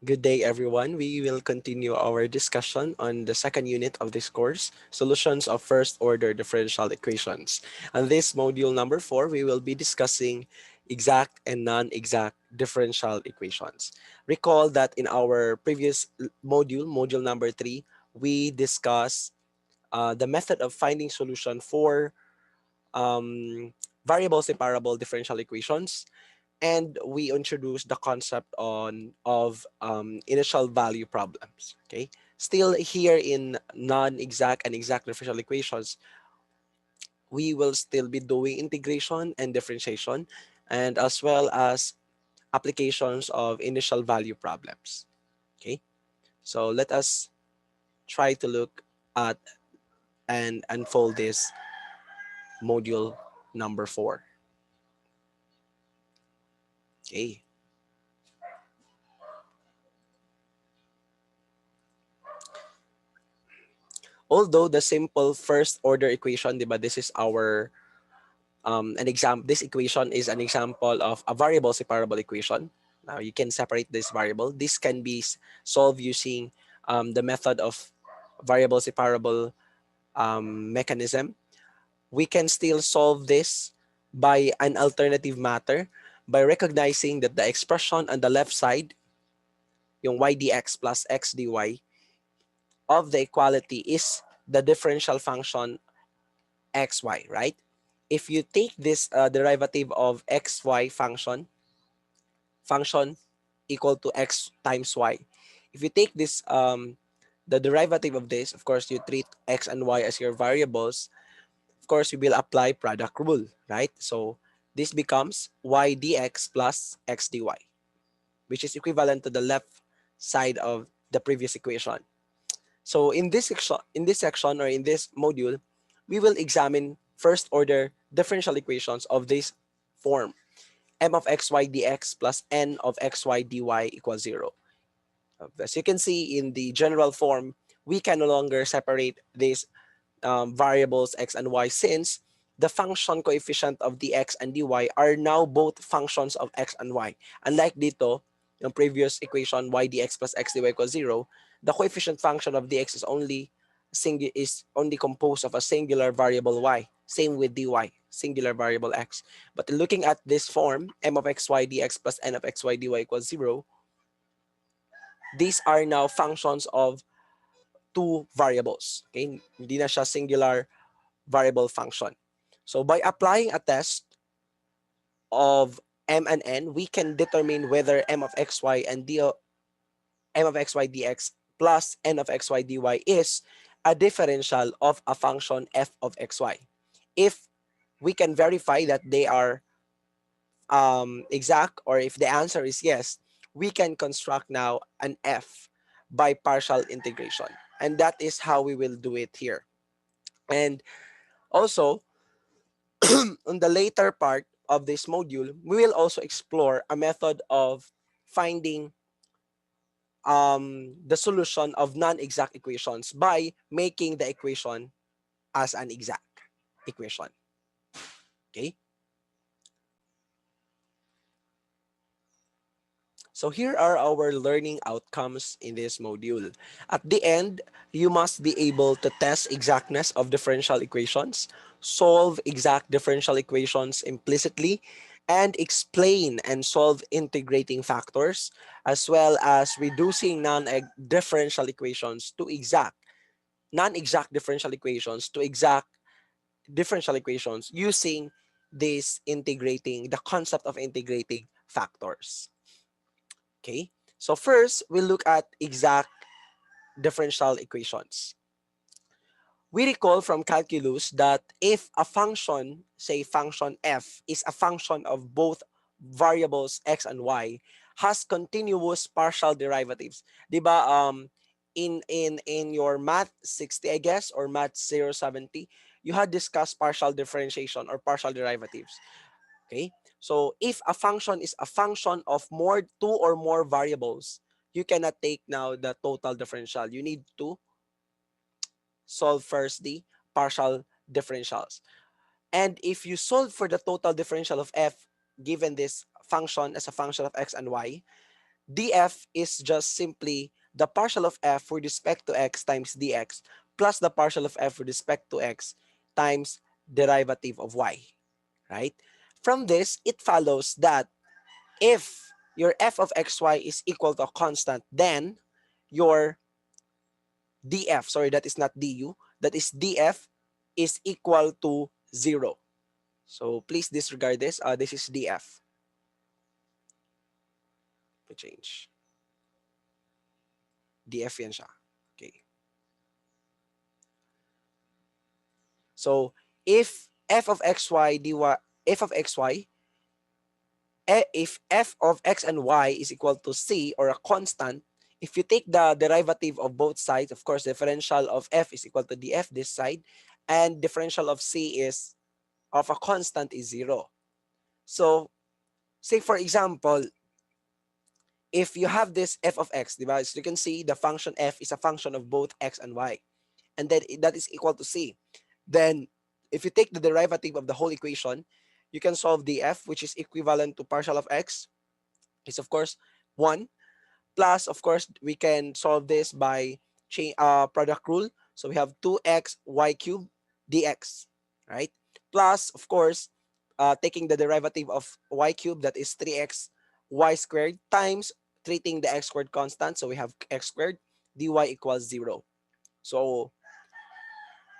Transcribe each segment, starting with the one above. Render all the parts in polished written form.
Good day, everyone. We will continue our discussion on the second unit of this course, Solutions of First-Order Differential Equations. On this module number 4, we will be discussing exact and non-exact differential equations. Recall that in our previous module, module number 3, we discussed the method of finding solution for variable separable differential equations, and we introduced the concept of initial value problems. Okay, still here in non-exact and exact differential equations, we will still be doing integration and differentiation, and as well as applications of initial value problems. Okay, so let us try to look at and unfold this module number 4. Okay. Although the simple first order equation, diba, this is our an example. This equation is an example of a variable separable equation. Now you can separate this variable. This can be solved using the method of variable separable mechanism. We can still solve this by an alternative matter by recognizing that the expression on the left side, yung y dx plus x dy of the equality is the differential function xy, right? If you take this derivative of xy function equal to x times y, if you take this the derivative of this, of course you treat x and y as your variables. Of course we will apply product rule, right? So this becomes y dx plus x dy, which is equivalent to the left side of the previous equation. So in this section or in this module, we will examine first order differential equations of this form: m of xy dx plus n of xy dy equals 0. As you can see in the general form, we can no longer separate these variables x and y, since the function coefficient of dx and dy are now both functions of x and y. Unlike dito, yung previous equation y dx plus x dy equals 0, the coefficient function of dx is only composed of a singular variable y. Same with dy, singular variable x. But looking at this form, m of xy dx plus n of xy dy equals 0, these are now functions of two variables. Okay, hindi na siya singular variable function. So by applying a test of m and n, we can determine whether m of xy and m of xy dx plus n of xy dy is a differential of a function f of xy. If we can verify that they are exact, or if the answer is yes, we can construct now an f by partial integration. And that is how we will do it here. And also, on the later part of this module, we will also explore a method of finding the solution of non-exact equations by making the equation as an exact equation. Okay? So here are our learning outcomes in this module. At the end, you must be able to test exactness of differential equations, solve exact differential equations implicitly, and explain and solve integrating factors, as well as reducing non-differential equations to exact, non-exact differential equations to exact differential equations using the concept of integrating factors. Okay, so first we'll look at exact differential equations. We recall from calculus that if a function, say function f, is a function of both variables x and y, has continuous partial derivatives. Diba, in your math 60, I guess, or math 070, you had discussed partial differentiation or partial derivatives. Okay, so if a function is a function of two or more variables, you cannot take now the total differential. You need to solve first the partial differentials. And if you solve for the total differential of f given this function as a function of x and y, df is just simply the partial of f with respect to x times dx plus the partial of f with respect to x times derivative of y, right? From this, it follows that if your f of xy is equal to a constant, then your df, sorry, that is not du, that is df is equal to 0. So please disregard this. This is df. We change. df yan siya. Okay. So if f of xy dy, f of xy, if f of x and y is equal to c or a constant, if you take the derivative of both sides, of course, differential of f is equal to df this side, and differential of c is of a constant is 0. So, say for example, if you have this f of x, diba? So you can see the function f is a function of both x and y, and then that is equal to c. Then, if you take the derivative of the whole equation, you can solve df, which is equivalent to partial of x, is of course 1, plus, of course, we can solve this by product rule. So we have 2x y cubed dx, right? Plus, of course, taking the derivative of y cubed, that is 3x y squared, times treating the x squared constant. So we have x squared dy equals 0. So,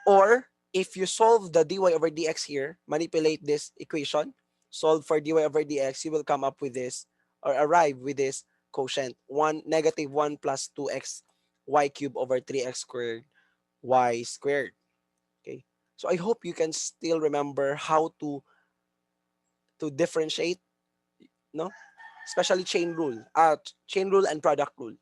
or if you solve the dy over dx here, manipulate this equation, solve for dy over dx, you will come up with this or arrive with this quotient 1 negative 1 plus 2x y cubed over 3x squared y squared. Okay. So I hope you can still remember how to differentiate, no? Especially chain rule and product rule.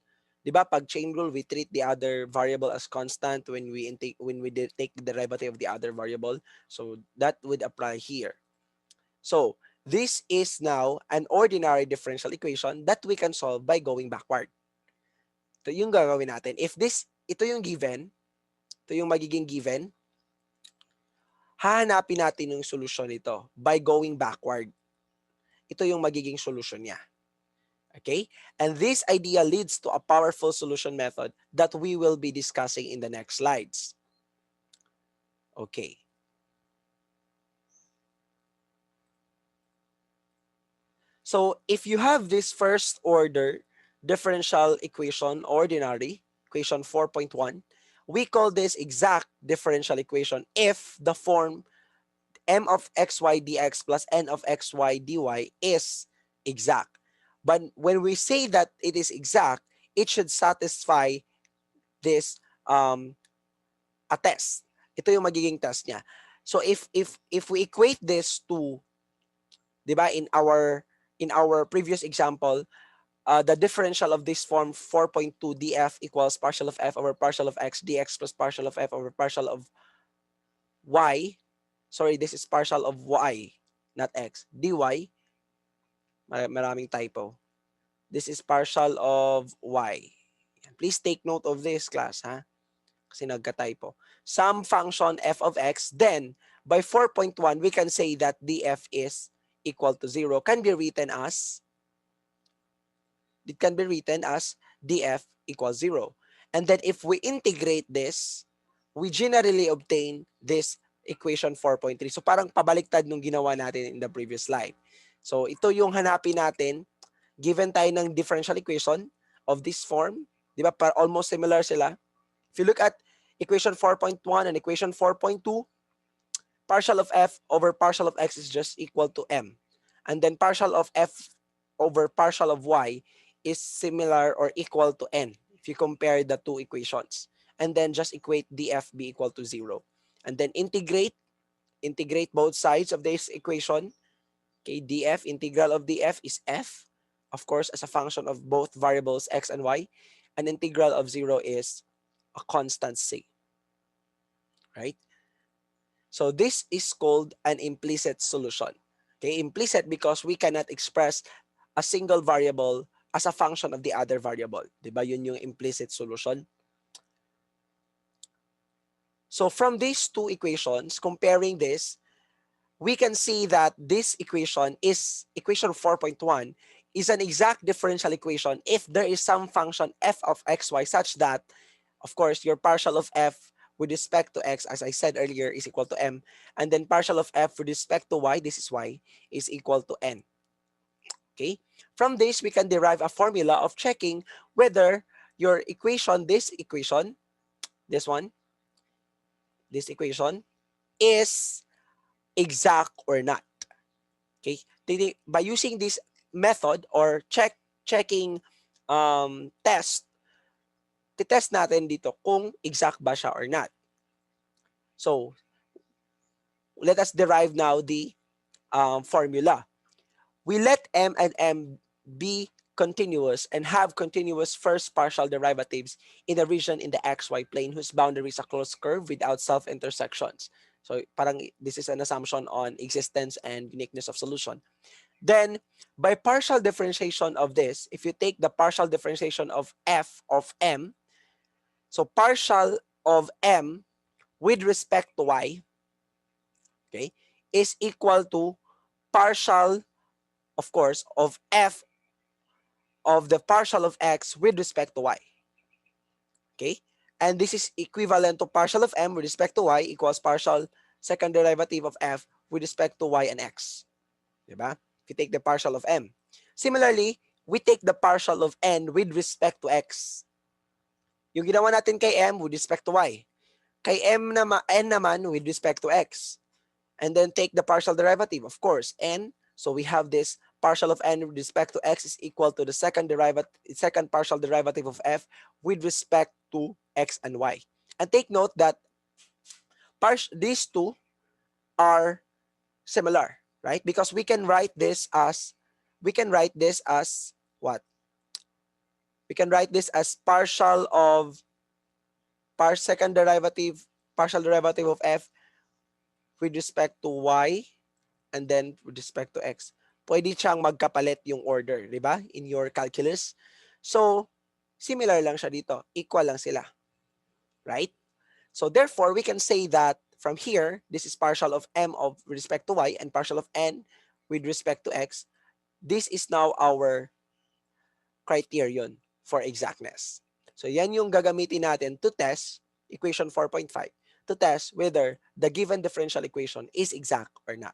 'Di ba? Pag chain rule, we treat the other variable as constant when we take the derivative of the other variable. So that would apply here. So this is now an ordinary differential equation that we can solve by going backward. Ito yung gagawin natin. If ito yung given, ito yung magiging given, hahanapin natin yung solusyon nito by going backward. Ito yung magiging solusyon niya. Okay? And this idea leads to a powerful solution method that we will be discussing in the next slides. Okay. So if you have this first order differential equation, ordinary, equation 4.1, we call this exact differential equation if the form m of xy dx plus n of xy dy is exact. But when we say that it is exact, it should satisfy this a test. Ito yung magiging test niya. So if we equate this to, 'di ba, in our previous example, the differential of this form 4.2 df equals partial of f over partial of x dx plus partial of f over partial of y. Sorry, this is partial of y, not x. dy, maraming typo. This is partial of y. Please take note of this, class, ha? Kasi nagka-typo. Some function f of x, then by 4.1, we can say that df is equal to 0. It can be written as df equals 0. And then if we integrate this, we generally obtain this equation 4.3. So parang pabaliktad nung ginawa natin in the previous slide. So ito yung hanapin natin, given tayo ng differential equation of this form, di ba? Almost similar sila. If you look at equation 4.1 and equation 4.2, partial of f over partial of x is just equal to m. And then partial of f over partial of y is similar or equal to n if you compare the two equations. And then just equate df be equal to 0. And then integrate both sides of this equation. Okay, df, integral of df is f, of course, as a function of both variables x and y. And integral of 0 is a constant c. Right? So this is called an implicit solution. Okay, implicit because we cannot express a single variable as a function of the other variable. Diba? Yun yung implicit solution. So from these two equations, comparing this, we can see that this equation is, equation 4.1 is an exact differential equation if there is some function f of xy such that, of course, your partial of f with respect to x, as I said earlier, is equal to m, and then partial of f with respect to y, this is y, is equal to n. Okay? From this, we can derive a formula of checking whether your equation, this one, this equation, is exact or not. Okay? By using this method or checking test, titest natin dito kung exact ba siya or not. So, let us derive now the formula. We let m and m be continuous and have continuous first partial derivatives in a region in the xy plane whose boundary is a closed curve without self-intersections. So parang this is an assumption on existence and uniqueness of solution. Then, by partial differentiation of this, if you take the partial differentiation of f of m, so partial of m with respect to y, okay, is equal to partial, of course, of f of the partial of x with respect to y. Okay? And this is equivalent to partial of m with respect to y equals partial second derivative of f with respect to y and x. Diba? If you take the partial of m. Similarly, we take the partial of n with respect to x. Yung ginawa natin kay m with respect to y. Kay n naman with respect to x. And then take the partial derivative, of course, n. So we have this partial of n with respect to x is equal to the second partial derivative of f with respect to x and y. And take note that these two are similar, right? Because we can write this as what? We can write this as partial derivative of f with respect to y and then with respect to x. Pwede siyang magkapalit yung order, di ba? In your calculus. So, similar lang siya dito. Equal lang sila. Right? So, therefore, we can say that from here, this is partial of m of with respect to y and partial of n with respect to x. This is now our criterion for exactness. So, yan yung gagamitin natin to test equation 4.5 to test whether the given differential equation is exact or not.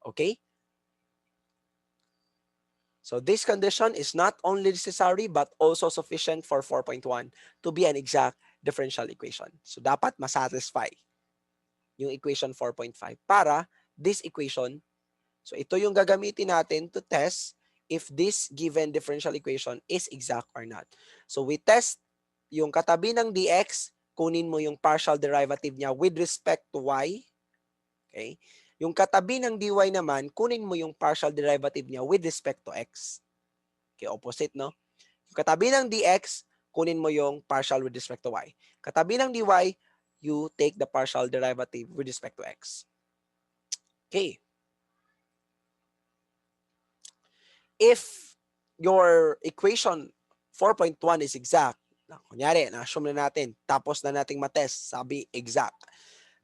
Okay? So this condition is not only necessary but also sufficient for 4.1 to be an exact differential equation. So dapat masatisfy yung equation 4.5 para this equation, so ito yung gagamitin natin to test if this given differential equation is exact or not. So we test yung katabi ng dx, kunin mo yung partial derivative niya with respect to y. Okay? Yung katabi ng dy naman, kunin mo yung partial derivative niya with respect to x. Okay, opposite, no? Yung katabi ng dx, kunin mo yung partial with respect to y. Katabi ng dy, you take the partial derivative with respect to x. Okay. If your equation 4.1 is exact, kunyari, na-assume na natin, tapos na nating matest, sabi exact.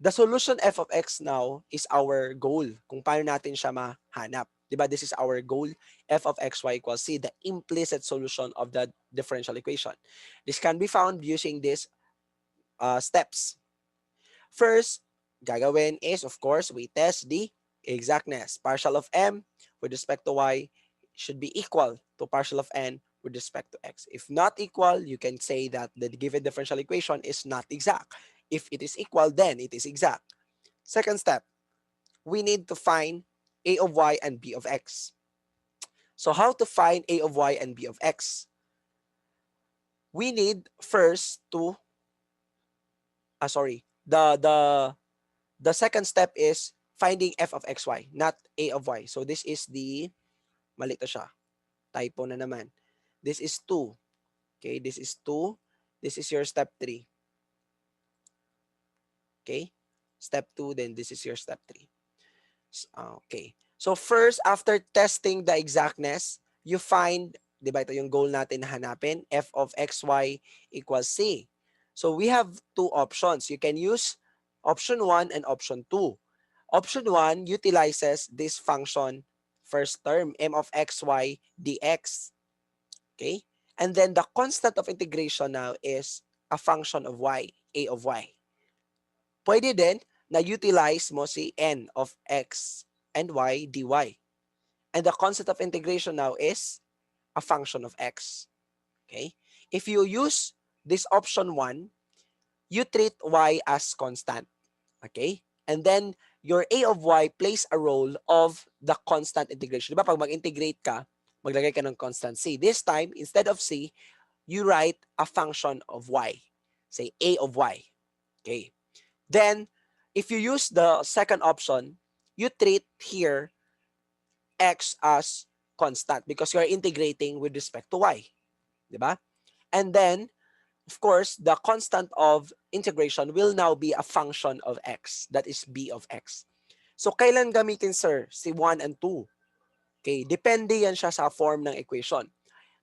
The solution f of x now is our goal kung paano natin siya mahanap. Diba? This is our goal. F of xy equals c, the implicit solution of the differential equation. This can be found using these steps. First, gagawin is, of course, we test the exactness. Partial of m with respect to y should be equal to partial of n with respect to x. If not equal, you can say that the given differential equation is not exact. If it is equal, then it is exact. Second step, we need to find a of y and b of x. So how to find a of y and b of x? We need first to, the second step is finding f of xy, not a of y. So this is the, mali to siya, typo na naman. This is 2. Okay, this is 2. This is your step 3. Okay, step 2, then this is your step 3. Okay, so first, after testing the exactness, you find, di ba ito yung goal natin na hanapin, f of xy equals c. So we have two options. You can use option 1 and option 2. Option 1 utilizes this function first term, m of xy dx. Okay? And then the constant of integration now is a function of y, a of y. Pwede din na utilize mo si n of x and y dy. And the constant of integration now is a function of x. Okay? If you use this option 1, you treat y as constant. Okay? And then your a of y plays a role of the constant integration. Diba pag mag-integrate ka, maglagay ka ng constant c. This time, instead of c, you write a function of y. Say a of y. Okay? Then, if you use the second option, you treat here x as constant because you are integrating with respect to y. Diba? And then, of course, the constant of integration will now be a function of x. That is b of x. So, kailan gamitin, sir? Si 1 and 2. Okay, depende yan siya sa form ng equation.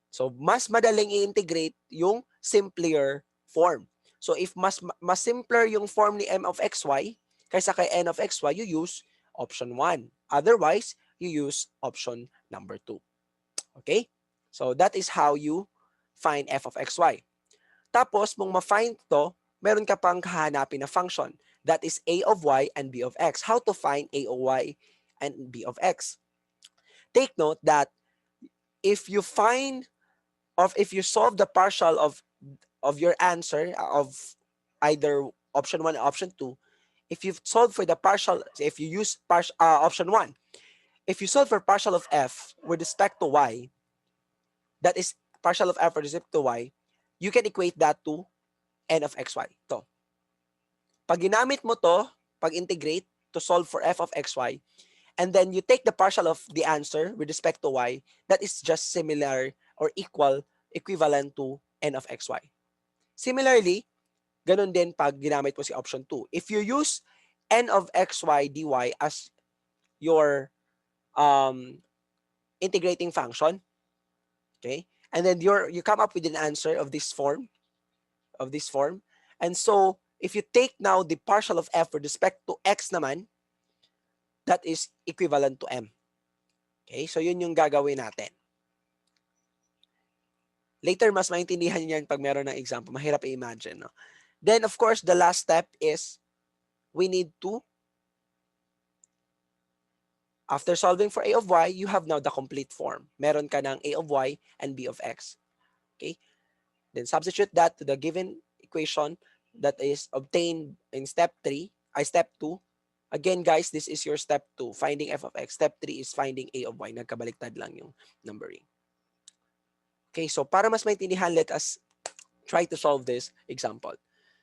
So, mas madaling i-integrate yung simpler form. So, if mas simpler yung form ni m of xy kaysa kay n of xy, you use option 1. Otherwise, you use option number 2. Okay? So, that is how you find f of xy. Tapos, mong ma-find to, meron ka pang kahanapin na function. That is a of y and b of x. How to find a of y and b of x? Take note that if you find if you solve the partial of your answer of either option 1 or option 2, if you solve for the partial, if you use option 1, if you solve for partial of f with respect to y, that is partial of f with respect to y, you can equate that to n of xy. To. Pag ginamit mo to, pag integrate to solve for f of xy, and then you take the partial of the answer with respect to y, that is just similar or equivalent to n of xy. Similarly, ganun din pag ginamit mo si option 2. If you use n of xy dy as your integrating function, okay, and then you come up with an answer of this form, and so if you take now the partial of f with respect to x naman, that is equivalent to m. Okay, so yun yung gagawin natin. Later, mas maintindihan niyo yan pag meron ng example. Mahirap i-imagine, no? Then, of course, the last step is we need to, after solving for a of y, you have now the complete form. Meron ka ng a of y and b of x. Okay? Then substitute that to the given equation that is obtained in step 3, step 2. Again, guys, this is your step 2, finding f of x. Step 3 is finding a of y. Nagkabaliktad lang yung numbering. Okay, so para mas maintindihan, let us try to solve this example.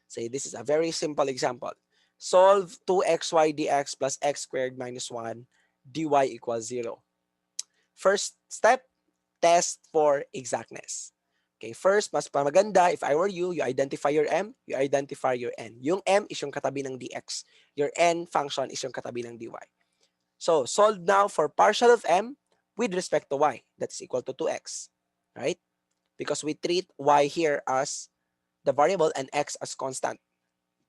Say this is a very simple example. Solve 2xy dx plus x squared minus 1 dy equals 0. First step, test for exactness. Okay, first, mas maganda, if I were you, you identify your m, you identify your n. Yung m is yung katabi ng dx. Your n function is yung katabi ng dy. So, solve now for partial of m with respect to y. That's equal to 2x. Right? Because we treat y here as the variable and x as constant.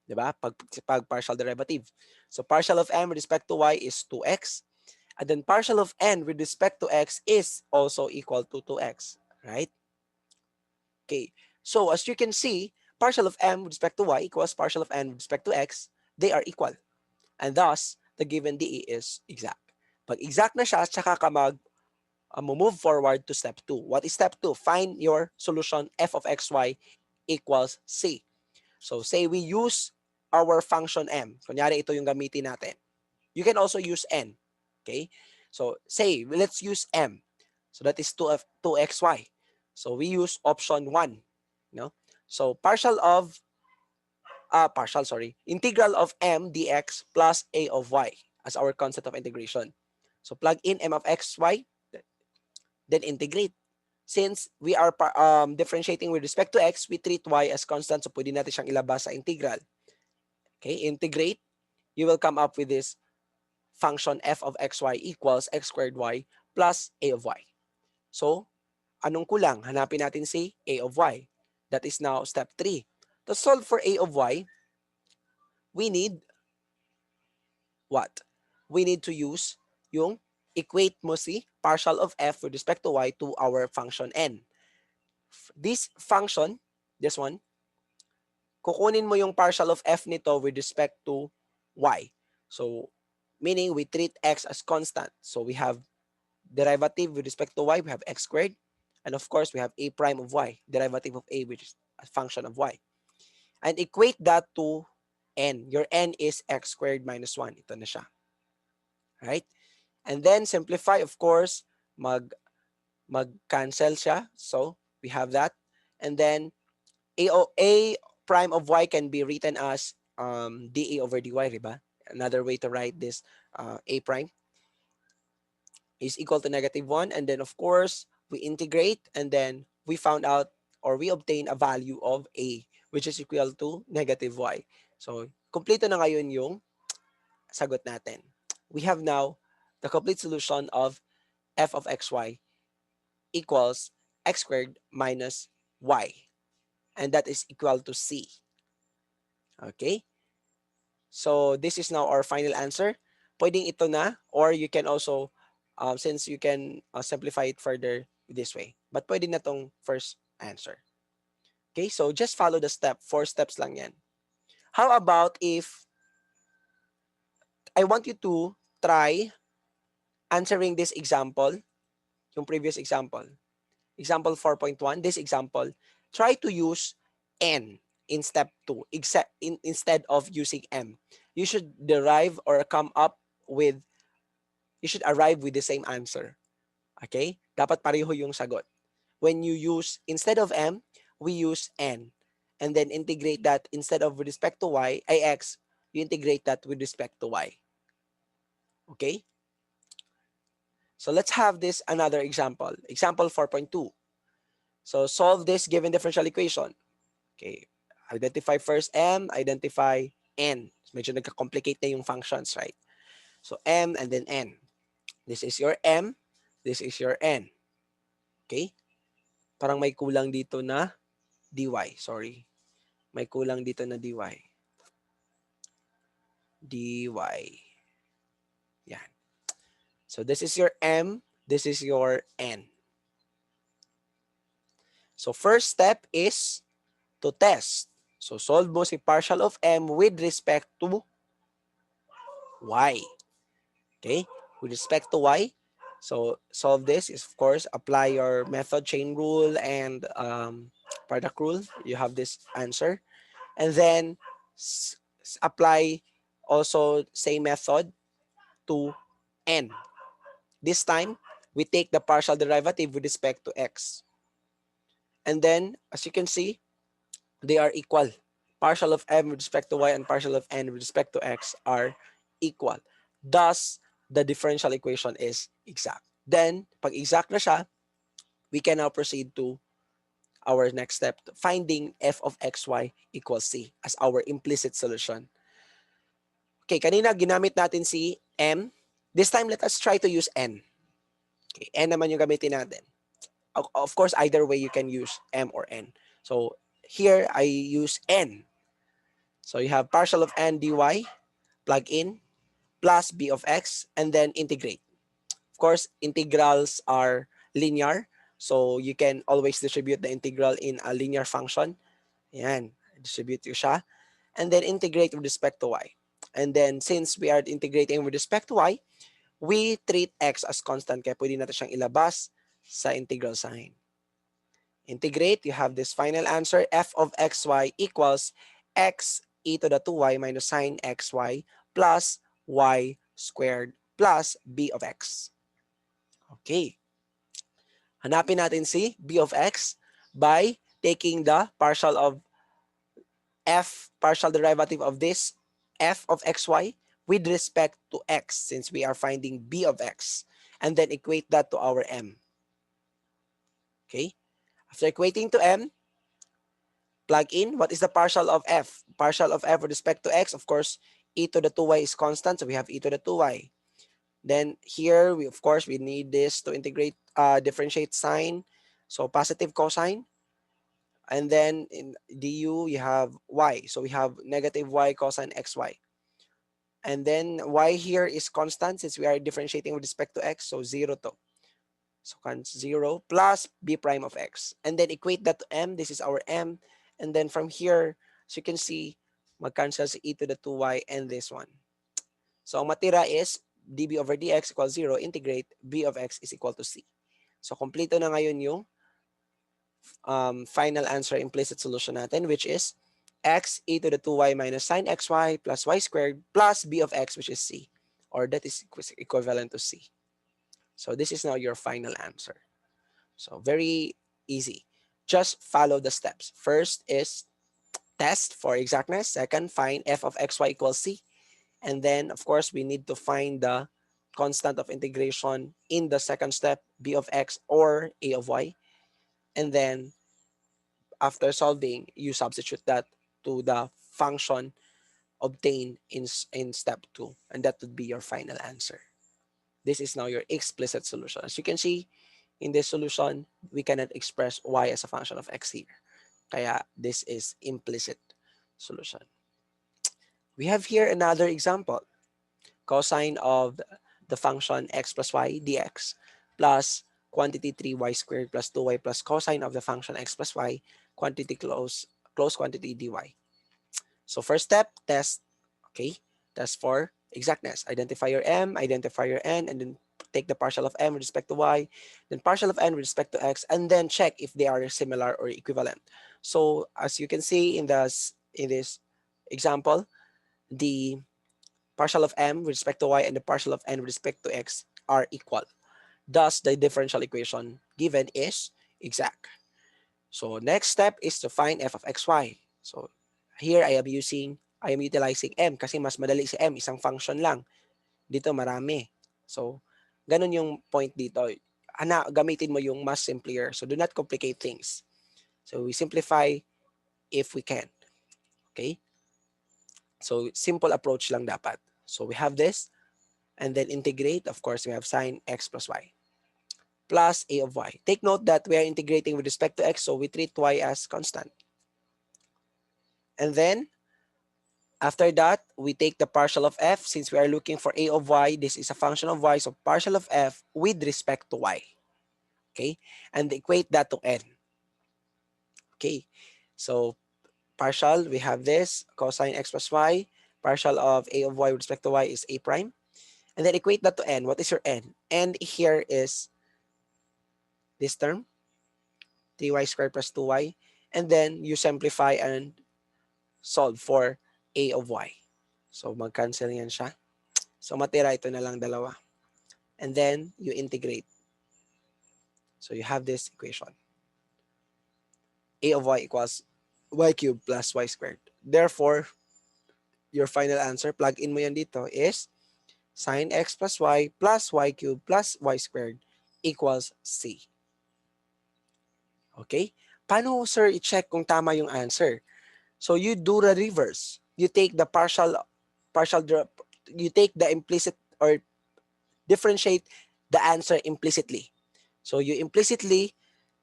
Diba? Pag partial derivative. So, partial of m with respect to y is 2x. And then partial of n with respect to x is also equal to 2x. Right? Okay. So, as you can see, partial of m with respect to y equals partial of n with respect to x. They are equal. And thus, the given DE is exact. Pag exact na siya, tsaka ka move forward to step 2. What is step 2? Find your solution f of xy equals c. So say we use our function m. Kunyari ito yung gamitin natin. You can also use n. Okay? So say let's use m. So that is 2xy. So we use option 1. No? So integral of m dx plus a of y as our concept of integration. So plug in m of xy, then integrate. Since we are differentiating with respect to x, we treat y as constant, so pwede natin siyang ilabas sa integral. Okay, integrate, you will come up with this function f of xy equals x squared y plus a of y. So, anong kulang? Hanapin natin si a of y. That is now step 3. To solve for a of y, we need what? We need to use yung equate mo si partial of f with respect to y to our function n. This function, this one, kukunin mo yung partial of f nito with respect to y. So, meaning we treat x as constant. So, we have derivative with respect to y, we have x squared. And of course, we have a prime of y, derivative of a, which is a function of y. And equate that to n. Your n is x squared minus 1. Ito na siya. Right? And then simplify, of course, mag-cancel siya. So, we have that. And then a prime of y can be written as dA over dy, diba? Another way to write this a prime is equal to -1. And then, of course, we integrate and then we found out or we obtain a value of a which is equal to -y. So, kompleto na ngayon yung sagot natin. We have now the complete solution of f of xy equals x squared minus y. And that is equal to c. Okay? So, this is now our final answer. Pwedeng ito na, or you can also, since you can simplify it further this way. But pwede na tong first answer. Okay? So, just follow the step. 4 steps lang yan. How about if I want you to try answering this example, yung previous example. Example 4.1, this example, try to use n in step 2 instead of using m. You should derive or come up with, you should arrive with the same answer. Okay? Dapat pareho yung sagot. When you use, instead of m, we use n. And then integrate that instead of with respect to y, ay x, you integrate that with respect to y. Okay? So let's have this another example. Example 4.2. So solve this given differential equation. Okay. Identify first m, identify n. Medyo nagka-complicate na yung functions, right? So m and then n. This is your m, this is your n. Okay? Parang may kulang dito na dy. Sorry. May kulang dito na dy. dy. Yan. So this is your m, this is your n. So first step is to test. So solve mo si partial of m with respect to y. Okay? With respect to y. So solve this is, of course, apply your method chain rule and product rule. You have this answer. And then apply also same method to n. This time, we take the partial derivative with respect to x. And then, as you can see, they are equal. Partial of m with respect to y and partial of n with respect to x are equal. Thus, the differential equation is exact. Then, pag exact na siya, we can now proceed to our next step, finding f of xy equals c as our implicit solution. Okay, kanina ginamit natin si m. This time, let us try to use n. Okay, n naman yung gamitin natin. Of course, either way, you can use m or n. So, here, I use n. So, you have partial of n dy, plug in, plus b of x, and then integrate. Of course, integrals are linear. So, you can always distribute the integral in a linear function. Yan, distribute ko siya. And then integrate with respect to y. And then, since we are integrating with respect to y, we treat x as constant. Kaya pwede natin siyang ilabas sa integral sign. Integrate, you have this final answer, f of xy equals x e to the 2y minus sine xy plus y squared plus b of x. Okay. Hanapin natin si b of x by taking the partial of f, partial derivative of this f of xy with respect to x since we are finding b of x, and then equate that to our m. Okay? After equating to m, plug in, what is the partial of f? Partial of f with respect to x, of course, e to the 2y is constant, so we have e to the 2y. Then here, of course, we need this to integrate, differentiate sign. So positive cosine. And then in du, you have y. So we have negative y cosine xy. And then y here is constant since we are differentiating with respect to x. So 0 to. So 0 plus b prime of x. And then equate that to m. This is our m. And then from here, as you can see, mag-cancel si e to the 2y and this one. So ang matira is db over dx equals 0. Integrate b of x is equal to c. So kompleto na ngayon yung final answer implicit solution natin, which is x e to the 2y minus sine xy plus y squared plus b of x, which is c, or that is equivalent to c. So this is now your final answer. So very easy. Just follow the steps. First is test for exactness. Second, find f of xy equals c. And then, of course, we need to find the constant of integration in the second step, b of x or a of y. And then after solving, you substitute that to the function obtained in step 2, and that would be your final answer. This is now your explicit solution. As you can see, in this solution, we cannot express y as a function of x here. Kaya this is implicit solution. We have here another example. Cosine of the function x plus y dx plus quantity 3y squared plus 2y plus cosine of the function x plus y quantity close quantity dy. So first step, test. Okay, test for exactness. Identify your m, identify your n, and then take the partial of m with respect to y, then partial of n with respect to x, and then check if they are similar or equivalent. So as you can see in this example, the partial of m with respect to y and the partial of n with respect to x are equal. Thus, the differential equation given is exact. So next step is to find f of xy. So here I am utilizing m kasi mas madali si m, isang function lang. Dito marami. So ganun yung point dito. Gamitin mo yung mas simpler. So do not complicate things. So we simplify if we can. Okay? So simple approach lang dapat. So we have this and then integrate. Of course, we have sine x plus y plus a of y. Take note that we are integrating with respect to x, so we treat y as constant. And then, after that, we take the partial of f. Since we are looking for a of y, this is a function of y, so partial of f with respect to y. Okay? And equate that to n. Okay? So, partial, we have this, cosine x plus y. Partial of a of y with respect to y is a prime. And then equate that to n. What is your n? N here is this term, 3y squared plus 2y. And then you simplify and solve for a of y. So mag-cancel yan siya. So matira ito na lang dalawa. And then you integrate. So you have this equation. A of y equals y cubed plus y squared. Therefore, your final answer, plug in mo yan dito, is sine x plus y cubed plus y squared equals c. Okay? Paano, sir, i-check kung tama yung answer? So you do the reverse. You take the you take the implicit or differentiate the answer implicitly. So you implicitly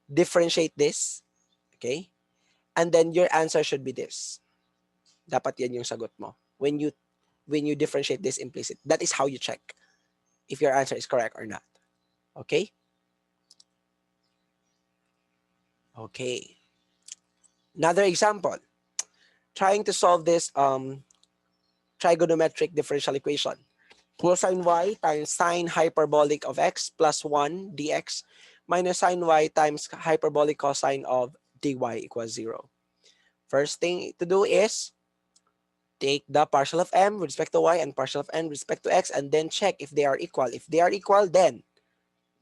differentiate this, okay? And then your answer should be this. Dapat yan yung sagot mo. When you differentiate this implicit, that is how you check if your answer is correct or not. Okay? Okay. Another example. Trying to solve this trigonometric differential equation. Cosine y times sine hyperbolic of x plus 1 dx minus sine y times hyperbolic cosine of dy equals 0. First thing to do is take the partial of m with respect to y and partial of n with respect to x and then check if they are equal. If they are equal, then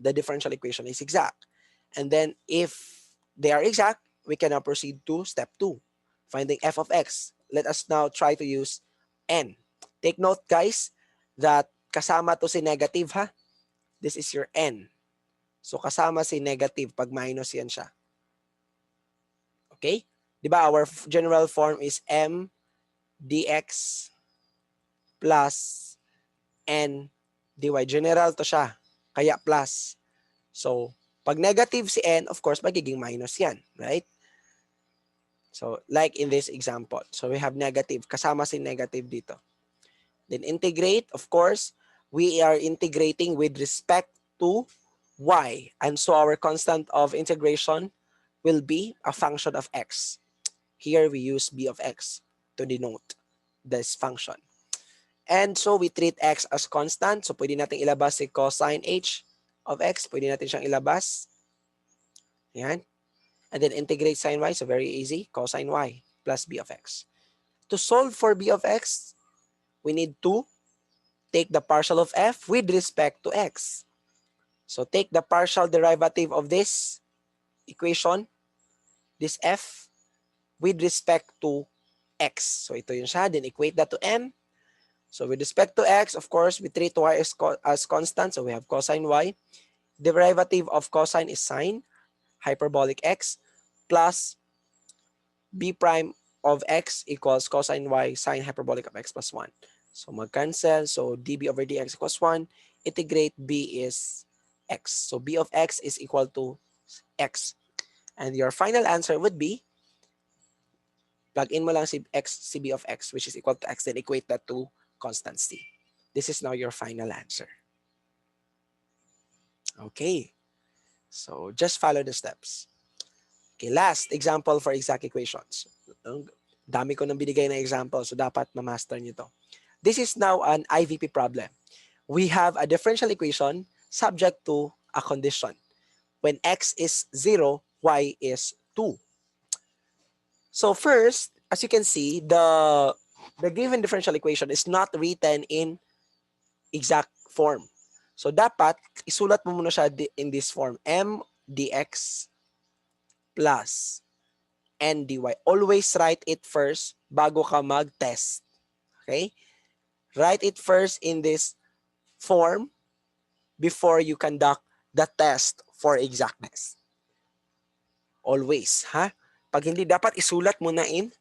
the differential equation is exact. And then if they are exact, we can now proceed to step 2, finding f of x. Let us now try to use n. Take note, guys, that kasama to si negative, ha? This is your n. So kasama si negative pag minus yan siya. Okay? Di ba our general form is m dx plus n dy. General to siya. Kaya plus. So, pag negative si n, of course, magiging minus yan. Right? So, like in this example. So, we have negative. Kasama si negative dito. Then integrate, of course, we are integrating with respect to y. And so our constant of integration will be a function of x. Here we use b of x to denote this function. And so we treat x as constant. So pwede natin ilabas si cosine h of x. Pwede natin siyang ilabas. Yan. And then integrate sine y. So very easy. Cosine y plus b of x. To solve for b of x, we need to take the partial of f with respect to x. So take the partial derivative of this equation, this f, with respect to x. So ito yun siya. Then equate that to m. So with respect to x, of course, we treat y as constant. So we have cosine y. Derivative of cosine is sine, hyperbolic x, plus b prime of x equals cosine y sine hyperbolic of x plus 1. So mag-cancel. So db over dx equals 1. Integrate b is x. So b of x is equal to x. And your final answer would be, plug in mo lang si x, si b of x, which is equal to x, then equate that to constant c. This is now your final answer. Okay. So just follow the steps. Okay, last example for exact equations. Dami ko nang binigay na example, so dapat ma-master nyo to. This is now an IVP problem. We have a differential equation subject to a condition. When x is 0, y is 2. So first, as you can see, the given differential equation is not written in exact form. So dapat isulat mo muna siya in this form. M dx plus n dy. Always write it first bago ka mag-test. Okay? Write it first in this form before you conduct the test for exactness. Always, ha? Pag hindi, dapat isulat mo na in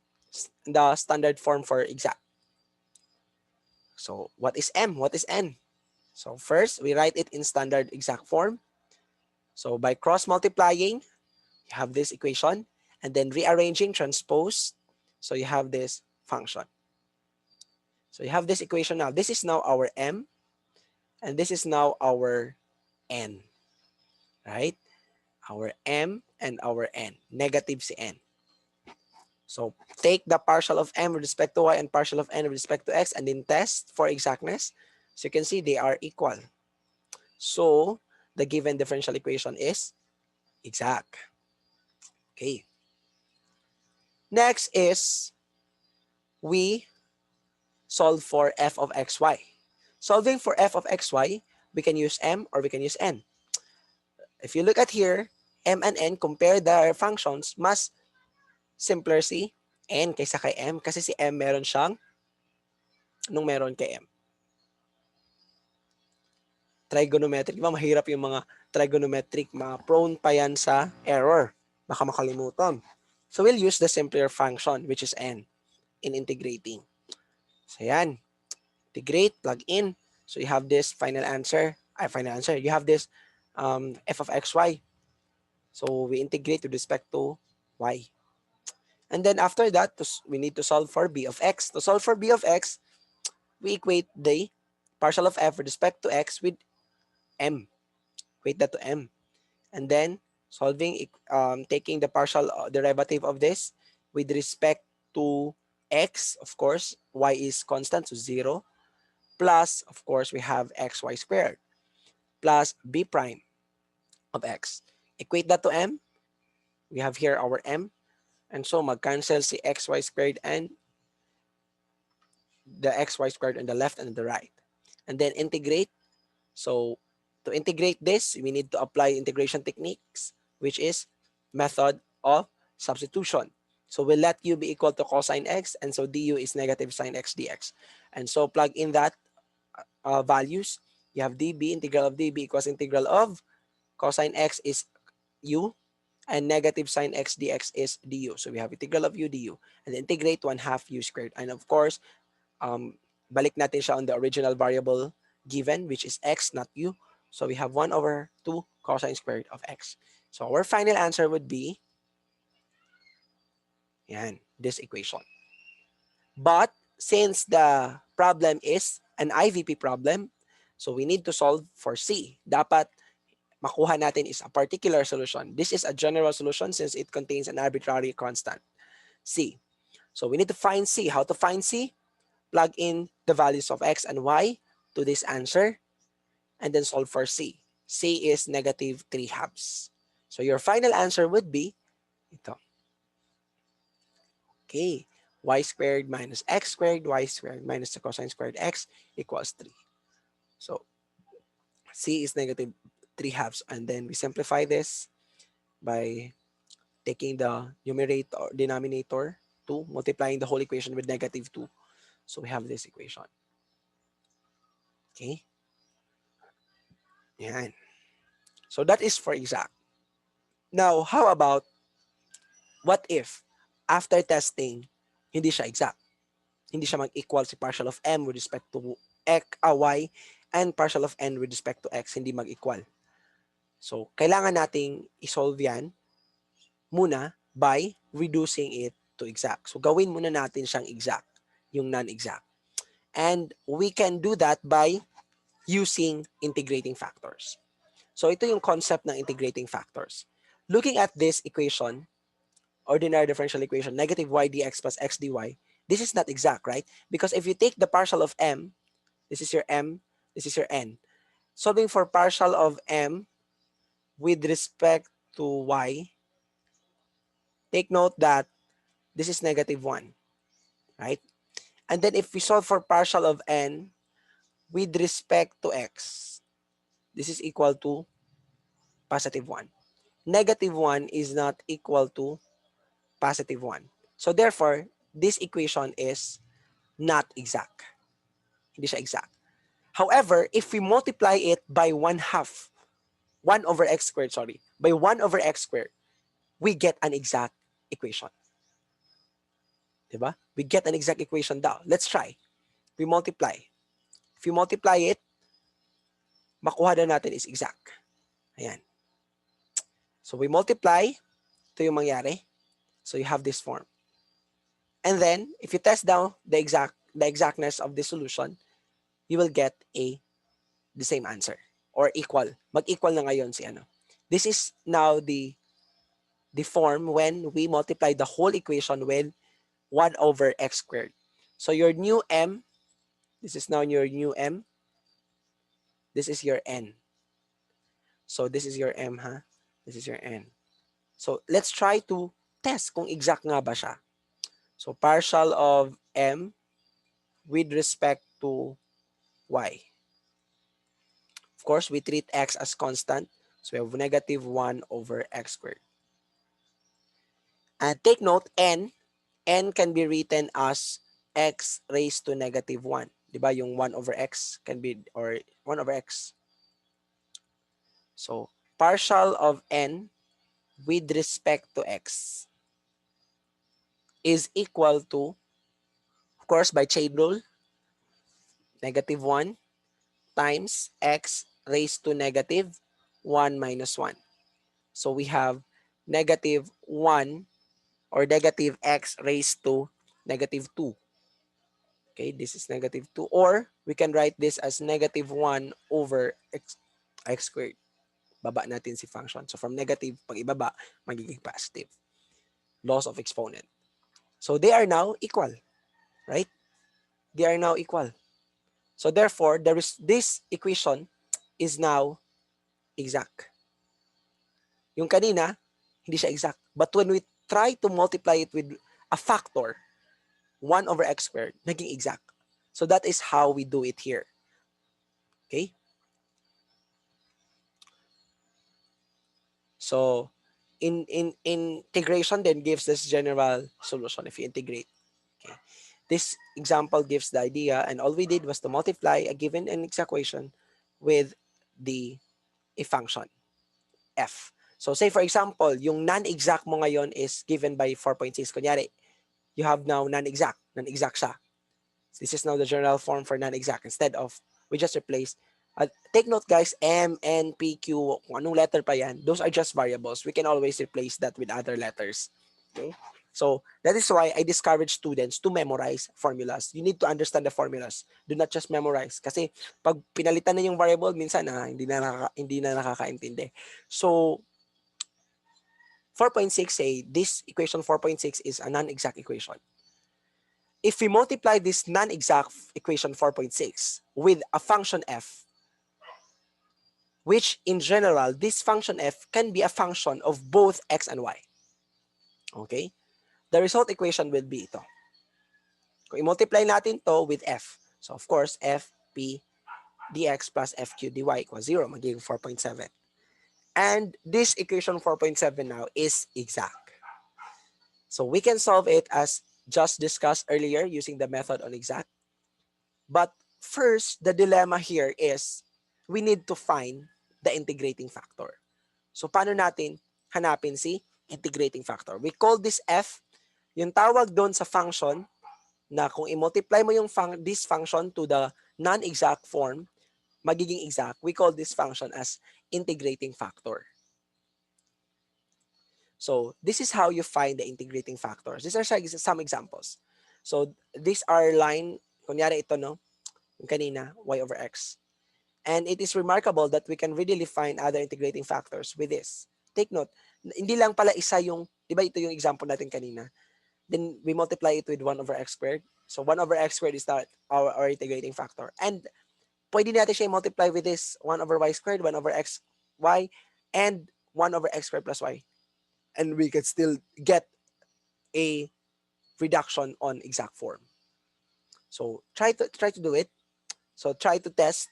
the standard form for exact. So, what is m? What is n? So, first, we write it in standard exact form. So, by cross-multiplying, you have this equation. And then rearranging, transpose. So, you have this function. So, you have this equation now. This is now our m. And this is now our n. Right? Our m and our n. Negative si n. So take the partial of m with respect to y and partial of n with respect to x and then test for exactness. So you can see they are equal. So the given differential equation is exact. Okay. Next is we solve for f of xy. Solving for f of xy, we can use m or we can use n. If you look at here, m and n, compare their functions, mas simpler si n kaysa kay m kasi si m meron siyang nung meron kay m. Trigonometric, di ba mahirap yung mga trigonometric, prone pa yan sa error. Baka makalimutan. So we'll use the simpler function which is n in integrating. So yan. Integrate, plug in. So you have this final answer. You have this f of xy. So we integrate with respect to y. And then after that, we need to solve for b of x. To solve for b of x, we equate the partial of f with respect to x with m. Equate that to m. And then solving, taking the partial derivative of this with respect to x, of course, y is constant, so 0, plus, of course, we have xy squared, plus b prime of x. Equate that to m. We have here our m. And so mag-cancel si xy squared and the xy squared on the left and the right. And then integrate. So to integrate this, we need to apply integration techniques, which is method of substitution. So we'll let u be equal to cosine x, and so du is negative sine x dx. And so plug in that values. You have db, integral of db equals integral of cosine x is u, and negative sine x dx is du. So we have integral of u du. And integrate 1/2 u squared. And of course, balik natin siya on the original variable given, which is x, not u. So we have 1/2 cosine squared of x. So our final answer would be yan, this equation. But since the problem is an IVP problem. So we need to solve for C. Dapat makuha natin is a particular solution. This is a general solution since it contains an arbitrary constant, C. So we need to find C. How to find C? Plug in the values of X and Y to this answer and then solve for C. C is negative 3 halves. So your final answer would be ito. Okay. Y squared minus X squared, Y squared minus the cosine squared X equals 3. So C is negative 3 halves. And then we simplify this by taking the numerator or denominator 2, multiplying the whole equation with negative 2. So we have this equation. Okay. Yan. So that is for exact. Now, how about what if after testing, hindi siya exact? Hindi siya mag-equal si partial of m with respect to y and partial of n with respect to x hindi mag-equal. So, kailangan nating isolve yan muna by reducing it to exact. So, gawin muna natin siyang exact, yung non-exact. And we can do that by using integrating factors. So, ito yung concept ng integrating factors. Looking at this equation, ordinary differential equation, negative y dx plus x dy, this is not exact, right? Because if you take the partial of m, this is your m, this is your n. Solving for partial of m with respect to y, take note that this is negative 1, right? And then if we solve for partial of n with respect to x, this is equal to positive 1. Negative 1 is not equal to positive 1. So therefore, this equation is not exact. Hindi siya exact. However, if we multiply it by 1/2, 1 over x squared, by 1 over x squared, we get an exact equation. Diba? We get an exact equation daw. Let's try. We multiply. If you multiply it, makuha na natin is exact. Ayan. So we multiply, ito yung mangyari. So you have this form. And then, if you test down the exactness of the solution, you will get the same answer or equal. Mag-equal na ngayon si ano. This is now the form when we multiply the whole equation with 1 over x squared. So your new m, this is now your new m. This is your n. So this is your m, ha? This is your n. So let's try to test kung exact nga ba siya. So partial of m with respect to y. Of course, we treat x as constant. So we have negative 1 over x squared. And take note, n can be written as x raised to negative 1. Diba? Yung 1 over x can be, or 1 over x. So, partial of n with respect to x is equal to, of course, by chain rule, negative 1 times x raised to negative 1 minus 1. So, we have negative 1 or negative x raised to negative 2. Okay, this is negative 2. Or we can write this as negative 1 over x squared. Baba natin si function. So from negative, pag ibaba, magiging positive. Laws of exponent. So they are now equal. Right? They are now equal. So therefore, this equation is now exact. Yung kanina, hindi siya exact. But when we try to multiply it with a factor, 1 over x squared, naging exact. So that is how we do it here. Okay? So in integration then gives this general solution if you integrate. Okay. This example gives the idea, and all we did was to multiply a given and exact equation with a function, f. So say for example, yung non-exact mo ngayon is given by 4.6. Kunyari, you have now non-exact. Non-exact siya. This is now the general form for non-exact. Instead of, we just replace, take note guys, M, N, P, Q, kung anong letter pa yan, those are just variables. We can always replace that with other letters. Okay? So that is why I discourage students to memorize formulas. You need to understand the formulas. Do not just memorize. Kasi pag pinalitan na yung variable, minsan hindi na nakakaintindi. So 4.6 say this equation 4.6 is a non-exact equation. If we multiply this non-exact equation 4.6 with a function f, which in general, this function f can be a function of both x and y. Okay? The result equation will be ito. Kung i-multiply natin to with f, so of course, f p dx plus fq dy equals 0, magiging 4.7. And this equation 4.7 now is exact. So we can solve it as just discussed earlier using the method on exact. But first, the dilemma here is we need to find the integrating factor. So paano natin hanapin si integrating factor? We call this f, yung tawag doon sa function na kung i-multiply mo yung this function to the non-exact form, magiging exact. We call this function as integrating factor. So this is how you find the integrating factors. These are some examples. So these are line, kunyari ito no, yung kanina, y over x. And it is remarkable that we can readily find other integrating factors with this. Take note, hindi lang pala isa yung, di ba ito yung example natin kanina. Then we multiply it with 1 over x squared. So 1 over x squared is our integrating factor. And pwede natin siya multiply with this 1 over y squared, 1 over x, y, and 1 over x squared plus y. And we can still get a reduction on exact form. So try to do it. So try to test.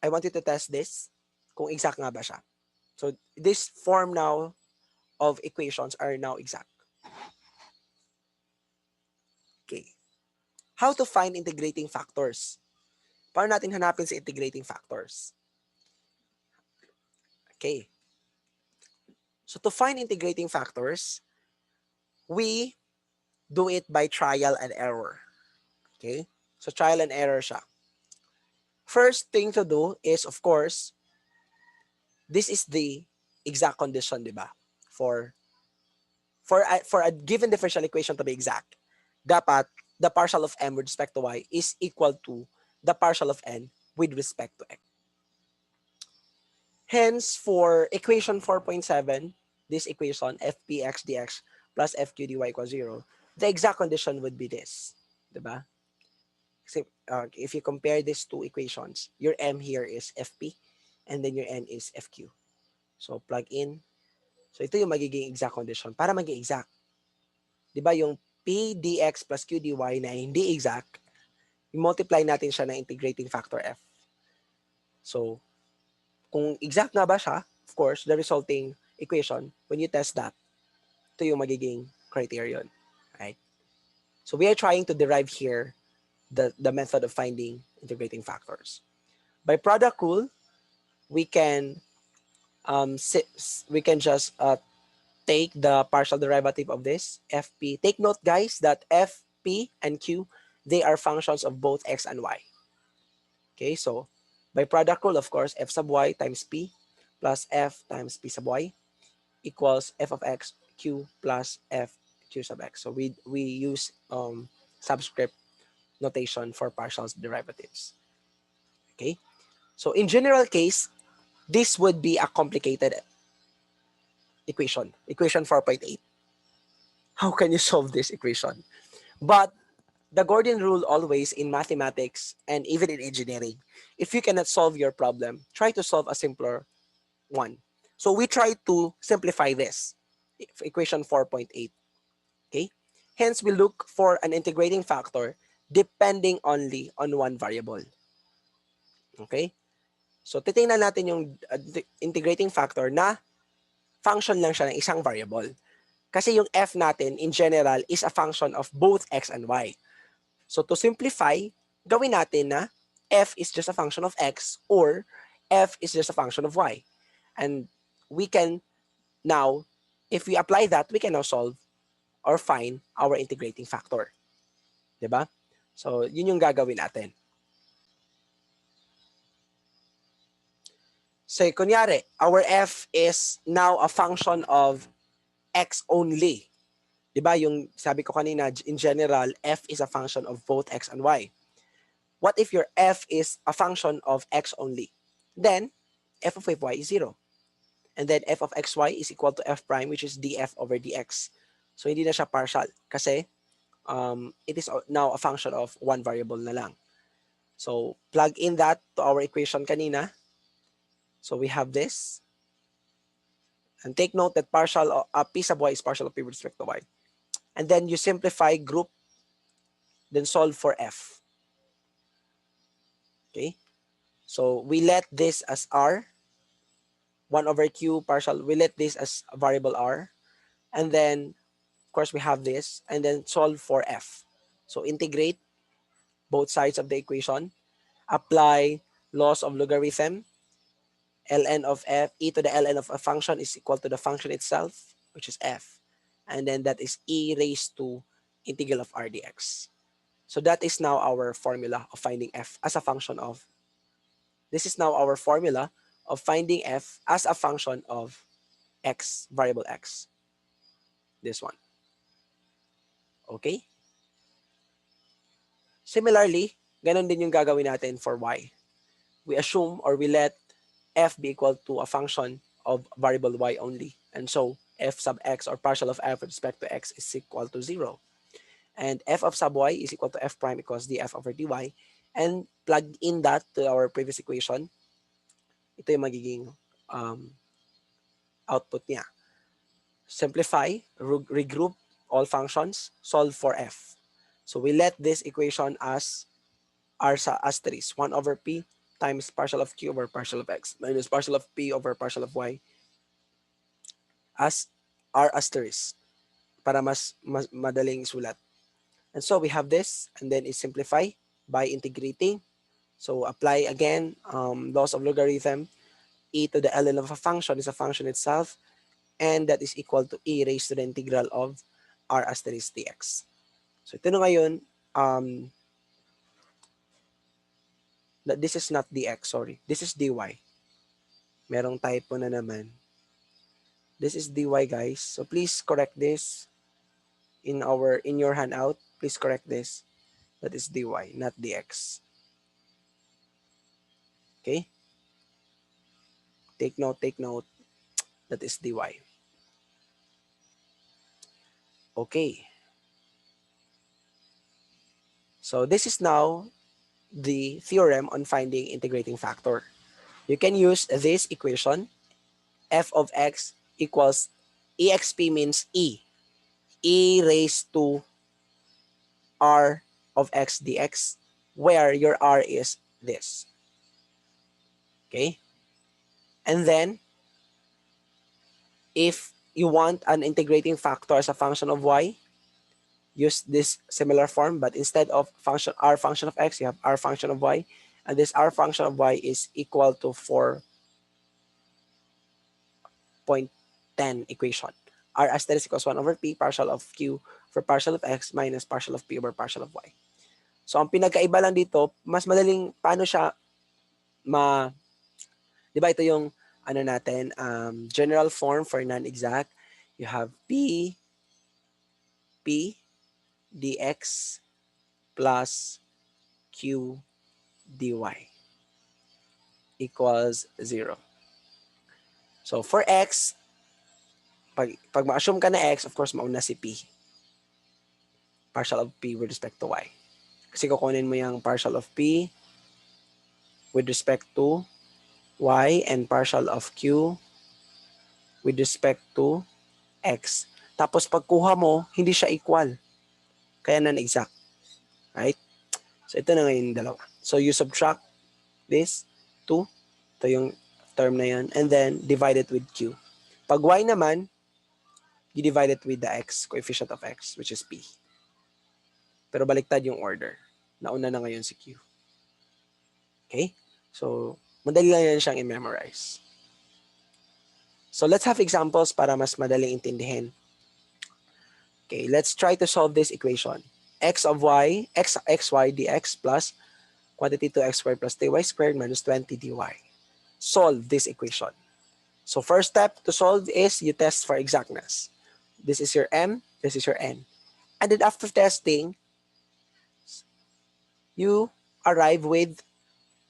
I want you to test this kung exact nga ba siya. So this form now of equations are now exact. Okay. How to find integrating factors? Paano natin hanapin si integrating factors? Okay. So to find integrating factors, we do it by trial and error. Okay? So trial and error siya. First thing to do is, of course, this is the exact condition, di ba? For a given differential equation to be exact, dapat the partial of m with respect to y is equal to the partial of n with respect to x. Hence, for equation 4.7, this equation, fpx dx plus fq dy equals 0, the exact condition would be this. Diba? Kasi, if you compare these two equations, your m here is fp, and then your n is fq. So, plug in. So, ito yung magiging exact condition para maging exact. Diba yung p dx plus q dy na hindi exact, i-multiply natin siya ng integrating factor f. So, kung exact nga ba siya, of course, the resulting equation, when you test that, ito yung magiging criterion. Right? So we are trying to derive here the method of finding integrating factors. By product rule, we can just take the partial derivative of this, fp. Take note, guys, that fp and q, they are functions of both x and y. Okay, so by product rule, of course, f sub y times p plus f times p sub y equals f of x q plus f q sub x. So we use subscript notation for partial derivatives. Okay, so in general case, this would be a complicated equation 4.8. How can you solve this equation? But the Gordon rule always in mathematics and even in engineering, if you cannot solve your problem, try to solve a simpler one. So we try to simplify this, equation 4.8. Okay? Hence, we look for an integrating factor depending only on one variable. Okay? So titingnan natin yung integrating factor na function lang siya ng isang variable. Kasi yung f natin in general is a function of both x and y. So to simplify, gawin natin na f is just a function of x or f is just a function of y. And we can now, if we apply that, we can now solve or find our integrating factor. Diba? So yun yung gagawin natin. So kunyari, our f is now a function of x only. Diba yung sabi ko kanina, in general, f is a function of both x and y. What if your f is a function of x only? Then, f of y is 0. And then f of xy is equal to f prime, which is df over dx. So, hindi na siya partial kasi it is now a function of one variable na lang. So, plug in that to our equation kanina. So, we have this. And take note that partial p sub y is partial of p with respect to y. And then you simplify group, then solve for f. Okay? So, we let this as r. 1 over q partial, we let this as a variable r. And then, of course, we have this. And then solve for f. So, integrate both sides of the equation. Apply laws of logarithm. ln of f, e to the ln of a function is equal to the function itself, which is f. And then that is e raised to integral of r dx. So that is now our formula of finding f as a function of, this is now our formula of finding f as a function of x, variable x. This one. Okay? Similarly, ganun din yung gagawin natin for y. We assume or we let f be equal to a function of variable y only. And so f sub x or partial of f with respect to x is equal to 0. And f of sub y is equal to f prime equals df over dy. And plug in that to our previous equation. Ito yung magiging output niya. Simplify, regroup all functions, solve for f. So we let this equation as r sa asterisk 1 over p times partial of q over partial of x minus partial of p over partial of y as r asterisk para mas madaling sulat. And so we have this, and then is simplify by integrating. So apply again laws of logarithm. E to the ln of a function is a function itself, and that is equal to e raised to the integral of r asterisk dx. So ito na ngayon, this is not dx, sorry. This is dy. Merong typo na naman. This is dy, guys. So please correct this in your handout. Please correct this. That is dy, not dx. Okay? Take note. That is dy. Okay. So this is now the theorem on finding integrating factor. You can use this equation. F of x equals exp means e raised to r of x dx, where your r is this. Okay? And then, if you want an integrating factor as a function of y, use this similar form, but instead of r function of x, you have r function of y, and this r function of y is equal to 4.10 equation. R asterisk equals 1 over p partial of q for partial of x minus partial of p over partial of y. So, ang pinagkaiba lang dito, mas madaling paano siya di ba ito yung ano natin, general form for non-exact. You have p dx plus q dy equals 0. So, for x, pag ma-assume ka na x, of course, mauna si p. Partial of p with respect to y. Kasi kukunin mo yung partial of p with respect to y and partial of q with respect to x. Tapos pagkuha mo, hindi siya equal. Kaya non-exact. Right? So ito na ngayon dalawa. So you subtract this 2. Ito yung term na yan. And then divide it with q. Pag y naman, you divide it with the x, coefficient of x, which is p. Pero baliktad yung order. Nauna na ngayon si q. Okay? So, madali lang yan siyang i-memorize. So, let's have examples para mas madaling intindihin. Okay, let's try to solve this equation. X of y, xy dx plus quantity 2x squared plus 3y squared minus 20 dy. Solve this equation. So, first step to solve is you test for exactness. This is your m, this is your n. And then after testing, you arrive with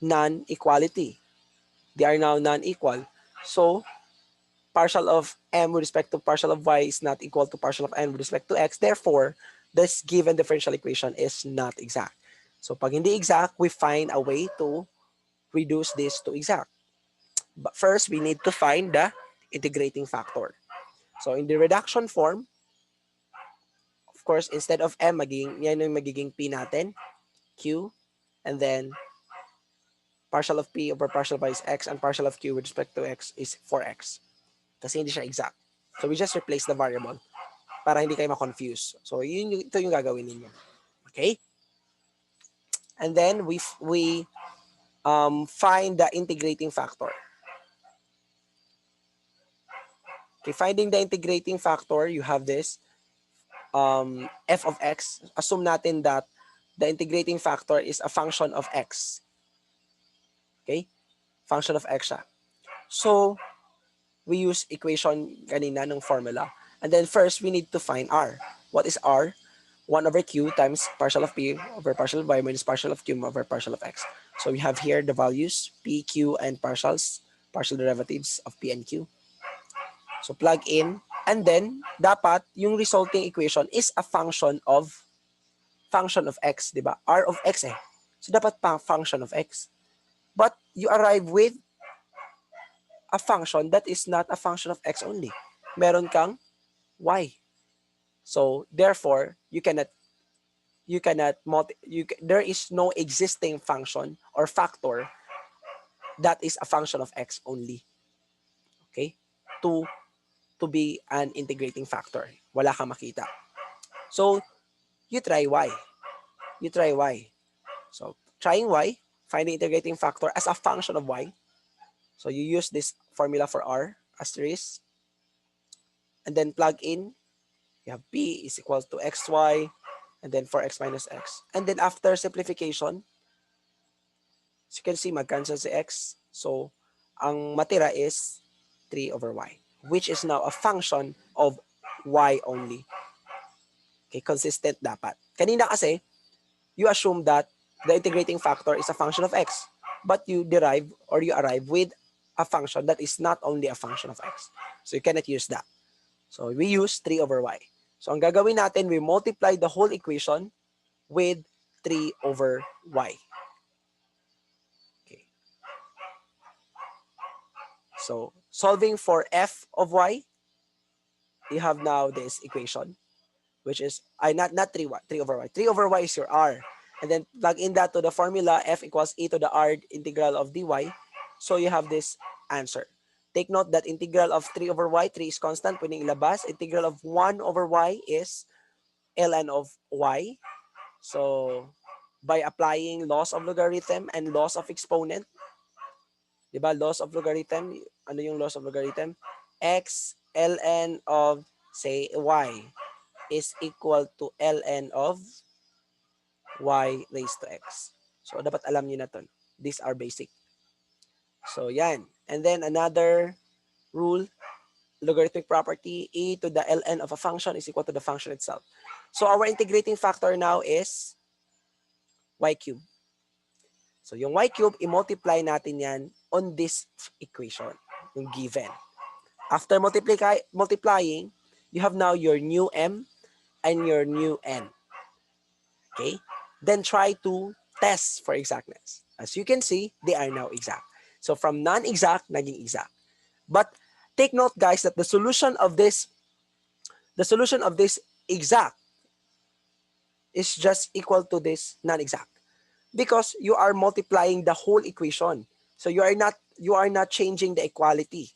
non-equality. They are now non-equal. So partial of m with respect to partial of y is not equal to partial of n with respect to x. Therefore, this given differential equation is not exact. So pag hindi exact, we find a way to reduce this to exact. But first, we need to find the integrating factor. So in the reduction form, of course, instead of m, yan yung magiging p natin, q, and then partial of p over partial of y is x, and partial of q with respect to x is 4x. Kasi hindi siya exact. So we just replace the variable para hindi kayo ma-confuse. So ito yung gagawin ninyo. Okay? And then we find the integrating factor. Okay, finding the integrating factor, you have this f of x. Assume natin that the integrating factor is a function of x. Okay? Function of x siya. So, we use equation kanina ng formula. And then first, we need to find r. What is r? 1 over q times partial of p over partial of y minus partial of q over partial of x. So we have here the values, p, q, and partial derivatives of p and q. So plug in, and then dapat yung resulting equation is a function of x, di ba? R of x eh. So dapat pa function of x. But you arrive with a function that is not a function of x only. Meron kang y. So therefore, there is no existing function or factor that is a function of x only. Okay? To be an integrating factor. Wala kang makita. So, you try y. You try y. So, trying y, find the integrating factor as a function of y. So, you use this formula for r, asterisk, and then plug in. You have p is equal to xy, and then 4x minus x. And then after simplification, as you can see, mag-cancel si x. So, ang matira is 3 over y, which is now a function of y only. Okay, consistent dapat. Kanina kasi, you assume that the integrating factor is a function of x, but you arrive with a function that is not only a function of x. So you cannot use that. So we use 3 over y. So ang gagawin natin, we multiply the whole equation with 3 over y. Okay. So solving for f of y, you have now this equation, which is not 3 over y. 3 over y is your r. And then plug in that to the formula, f equals e to the r integral of dy. So you have this answer. Take note that integral of 3 over y, 3 is constant, pwedeng ilabas. Integral of 1 over y is ln of y. So by applying laws of logarithm and laws of exponent, di ba, laws of logarithm, ano yung laws of logarithm? X ln of, say, y is equal to ln of y raised to x. So, dapat alam niyo na to. These are basic. So, yan. And then, another rule, logarithmic property, e to the ln of a function is equal to the function itself. So, our integrating factor now is y cube. So, yung y cube, i-multiply natin yan on this equation, yung given. After multiplying, you have now your new m and your new n. Okay? Then try to test for exactness. As you can see, they are now exact. So from non-exact, naging exact. But take note, guys, that the solution of this exact is just equal to this non-exact, because you are multiplying the whole equation. So you are not changing the equality.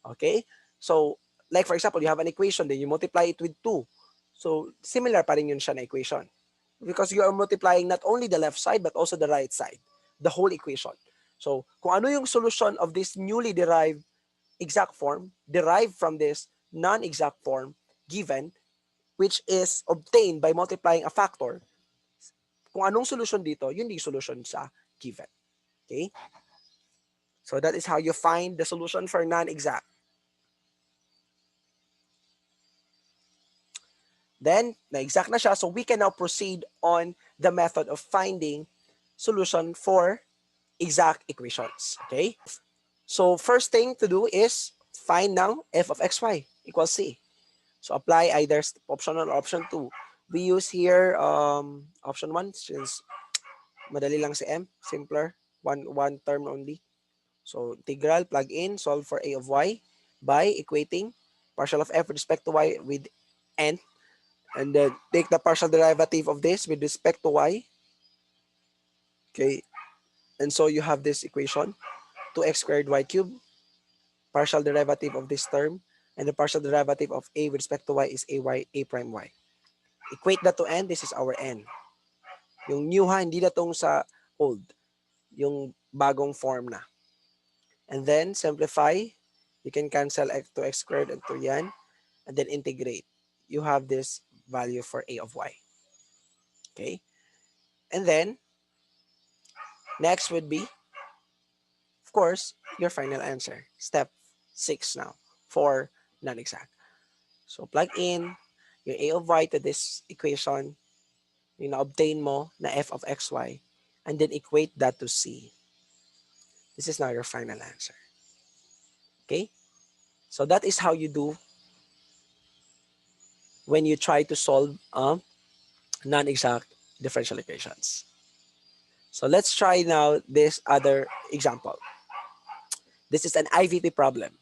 Okay? So like for example, you have an equation, then you multiply it with 2. So similar pa rin yun siya na equation, because you are multiplying not only the left side but also the right side, the whole equation. So kung ano yung solution of this newly derived exact form, derived from this non-exact form given, which is obtained by multiplying a factor, kung anong solution dito, yun yung solution sa given. Okay? So that is how you find the solution for non-exact. Then, na-exact na siya. So, we can now proceed on the method of finding solution for exact equations. Okay? So, first thing to do is find now f of xy equals c. So, apply either option 1 or option 2. We use here option 1 since madali lang si m, simpler, one term only. So, integral, plug in, solve for a of y by equating partial of f with respect to y with n. And then take the partial derivative of this with respect to y. Okay. And so you have this equation, 2x squared y cubed, partial derivative of this term, and the partial derivative of a with respect to y is a prime y. Equate that to n, this is our n. Yung new ha, hindi na tong sa old. Yung bagong form na. And then, simplify. You can cancel x squared into yan. And then integrate. You have this value for a of y. Okay? And then, next would be, of course, your final answer. Step 6 now for non-exact. So, plug in your a of y to this equation. Yung na-obtain mo na f of xy. And then equate that to c. This is now your final answer. Okay? So, that is how you do when you try to solve non-exact differential equations. So, let's try now this other example. This is an IVP problem.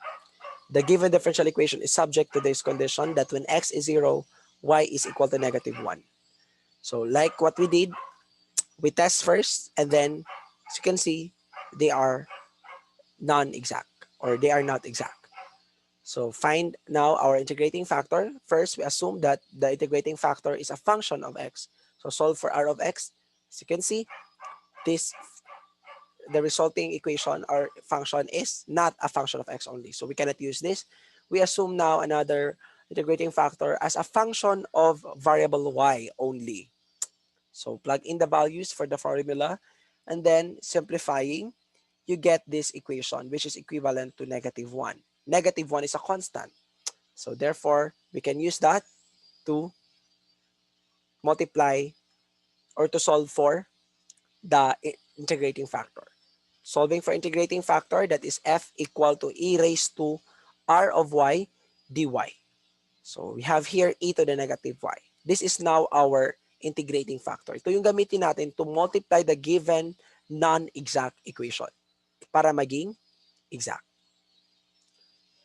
The given differential equation is subject to this condition that when x is 0, y is equal to -1. So like what we did, we test first, and then as you can see, they are non-exact or they are not exact. So find now our integrating factor. First, we assume that the integrating factor is a function of x. So solve for r of x. As you can see, this the resulting equation or function is not a function of x only. So we cannot use this. We assume now another integrating factor as a function of variable y only. So plug in the values for the formula, and then simplifying, you get this equation, which is equivalent to -1. -1 is a constant. So therefore, we can use that to multiply or to solve for the integrating factor. Solving for integrating factor, that is f equal to e raised to r of y dy. So we have here e to the -y. This is now our integrating factor. Ito yung gamitin natin to multiply the given non-exact equation para maging exact.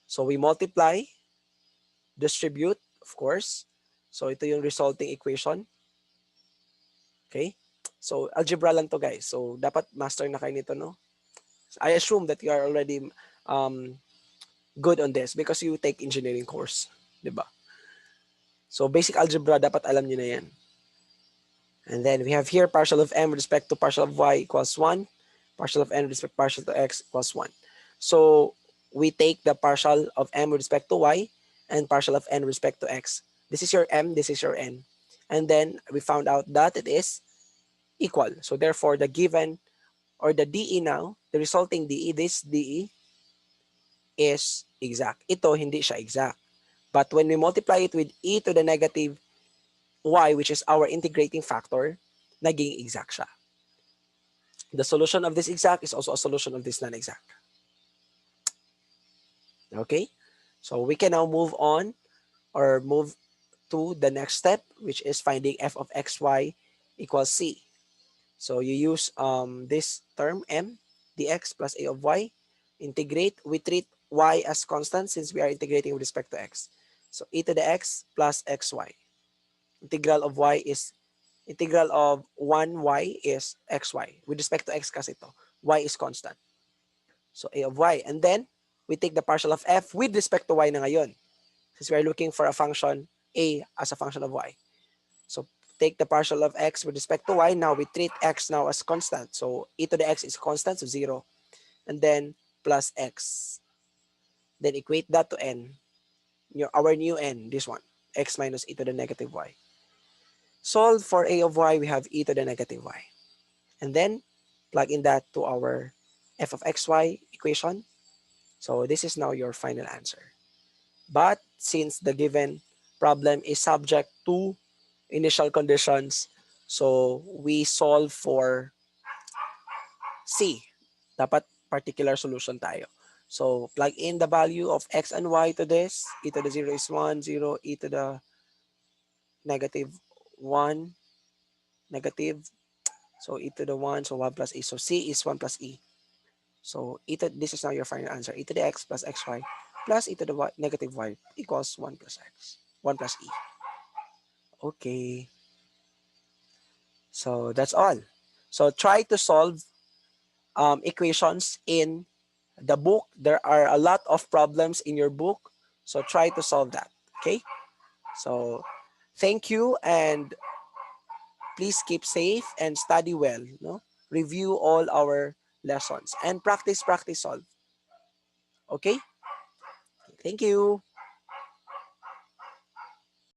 So we multiply, distribute, of course. So ito yung resulting equation. Okay? So algebra lang to, guys. So dapat master na kayo nito, no? I assume that you are already good on this because you take engineering course, di ba? So basic algebra, dapat alam niyo na yan. And then we have here partial of m with respect to partial of y equals 1. Partial of n with respect to partial to x equals 1. So we take the partial of m with respect to y and partial of n with respect to x. This is your m, this is your n. And then we found out that it is equal. So therefore, the given or the DE now, the resulting DE, this DE is exact. Ito, hindi siya exact. But when we multiply it with e to the negative y, which is our integrating factor, naging exact siya. The solution of this exact is also a solution of this non-exact. Okay? So we can now move on or move to the next step, which is finding f of xy equals c. So you use this term m dx plus a of y, integrate. We treat y as constant since we are integrating with respect to x. So e to the x plus xy. Integral of y is integral of 1y is xy. With respect to x kasi ito, y is constant. So a of y. And then, we take the partial of f with respect to y na ngayon. Since we are looking for a function a as a function of y. So take the partial of x with respect to y. Now we treat x now as constant. So e to the x is constant, so 0. And then plus x. Then equate that to n. Our new n, this one. X minus e to the negative y. Solve for a of y, we have e to the negative y. And then plug in that to our f of xy equation. So this is now your final answer. But since the given problem is subject to initial conditions. So we solve for C. Dapat particular solution tayo. So plug in the value of x and y to this. E to the 0 is 1, 0, e to the negative 1, negative. So e to the 1, so 1 plus e. So c is 1 plus e. So e to, this is now your final answer. E to the x plus xy plus e to the y, negative y equals 1 plus x. 1 plus e. Okay. So that's all. So try to solve equations in the book. There are a lot of problems in your book. So try to solve that. Okay. So thank you, and please keep safe and study well. No? Review all our lessons and practice, practice, solve. Okay? Thank you.